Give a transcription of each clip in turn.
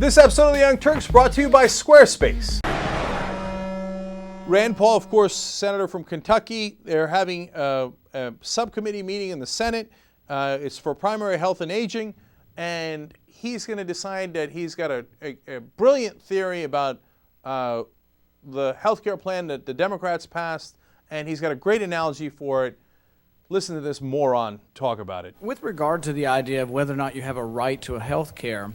This episode of The Young Turks brought to you by Squarespace. Rand Paul, of course, senator from Kentucky, they're having a subcommittee meeting in the Senate. It's for primary health and aging, and he's going to decide that he's got a brilliant theory about the healthcare plan that the Democrats passed, and he's got a great analogy for it. Listen to this moron talk about it. With regard to the idea of whether or not you have a right to a health care,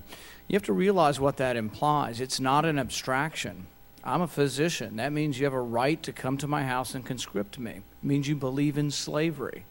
you have to realize what that implies. It's not an abstraction. I'm a physician. That means you have a right to come to my house and conscript me. It means you believe in slavery.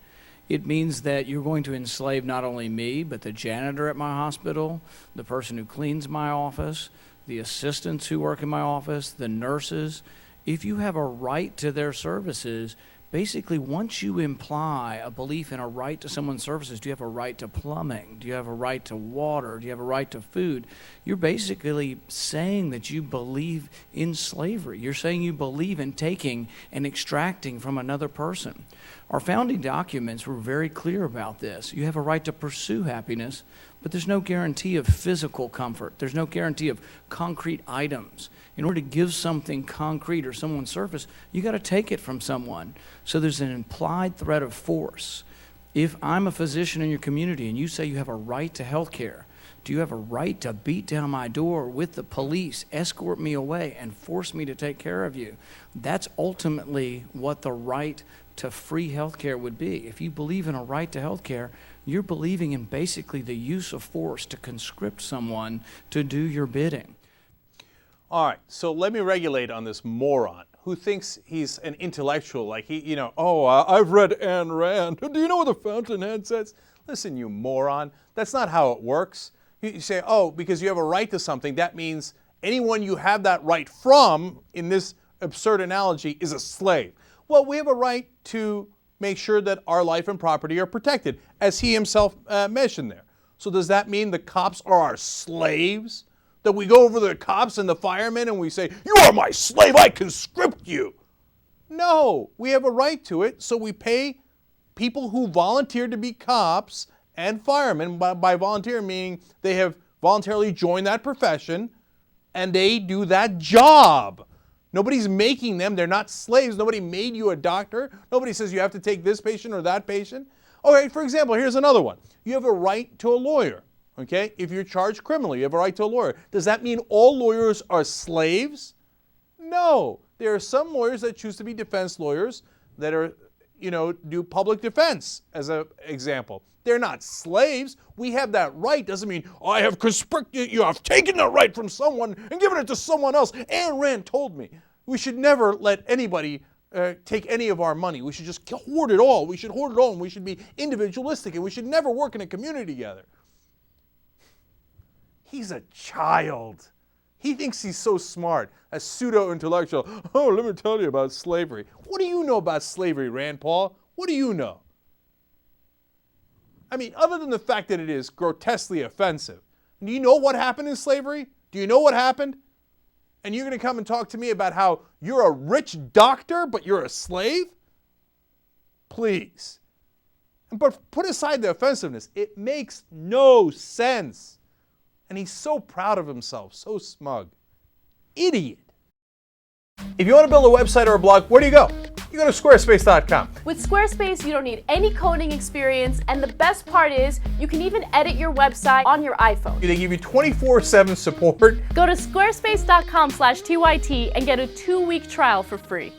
It means that you're going to enslave not only me, but the janitor at my hospital, the person who cleans my office, the assistants who work in my office, the nurses. If you have a right to their services, basically, once you imply a belief in a right to someone's services, do you have a right to plumbing? Do you have a right to water? Do you have a right to food? You're basically saying that you believe in slavery. You're saying you believe in taking and extracting from another person. Our founding documents were very clear about this. You have a right to pursue happiness, but there's no guarantee of physical comfort. There's no guarantee of concrete items. In order to give something concrete or someone's surface, you got to take it from someone. So there's an implied threat of force. If I'm a physician in your community and you say you have a right to health care, do you have a right to beat down my door with the police, escort me away, and force me to take care of you? That's ultimately what the right to free health care would be. If you believe in a right to health care, you're believing in basically the use of force to conscript someone to do your bidding. All right, so let me regulate on this moron who thinks he's an intellectual, like I've read Ayn Rand. Do you know what the fountainhead says? Listen, you moron, that's not how it works. You say, because you have a right to something, that means anyone you have that right from, in this absurd analogy, is a slave. Well, we have a right to make sure that our life and property are protected, as he himself mentioned there. So does that mean the cops are our slaves? That we go over to the cops and the firemen and we say, you are my slave, I conscript you. No, we have a right to it, so we pay people who volunteer to be cops and firemen. By volunteer meaning they have voluntarily joined that profession and they do that job. Nobody's making them, they're not slaves. Nobody made you a doctor. Nobody says you have to take this patient or that patient. All right, for example, here's another one. You have a right to a lawyer. Okay, if you're charged criminally, you have a right to a lawyer. Does that mean all lawyers are slaves? No. There are some lawyers that choose to be defense lawyers that are, do public defense, as an example. They're not slaves. We have that right. Doesn't mean, I have conscripted you. I've taken the right from someone and given it to someone else. Ayn Rand told me we should never let anybody take any of our money. We should just hoard it all. We should hoard it all, and we should be individualistic, and we should never work in a community together. He's a child. He thinks he's so smart, a pseudo-intellectual. Oh, let me tell you about slavery. What do you know about slavery, Rand Paul? What do you know? I mean, other than the fact that it is grotesquely offensive, do you know what happened in slavery? Do you know what happened? And you're going to come and talk to me about how you're a rich doctor, but you're a slave? Please. But put aside the offensiveness. It makes no sense. And he's so proud of himself, so smug. Idiot. If you want to build a website or a blog, where do you go? You go to squarespace.com. With Squarespace, you don't need any coding experience, and the best part is you can even edit your website on your iPhone. They give you 24/7 support. Go to squarespace.com/TYT and get a 2-week trial for free.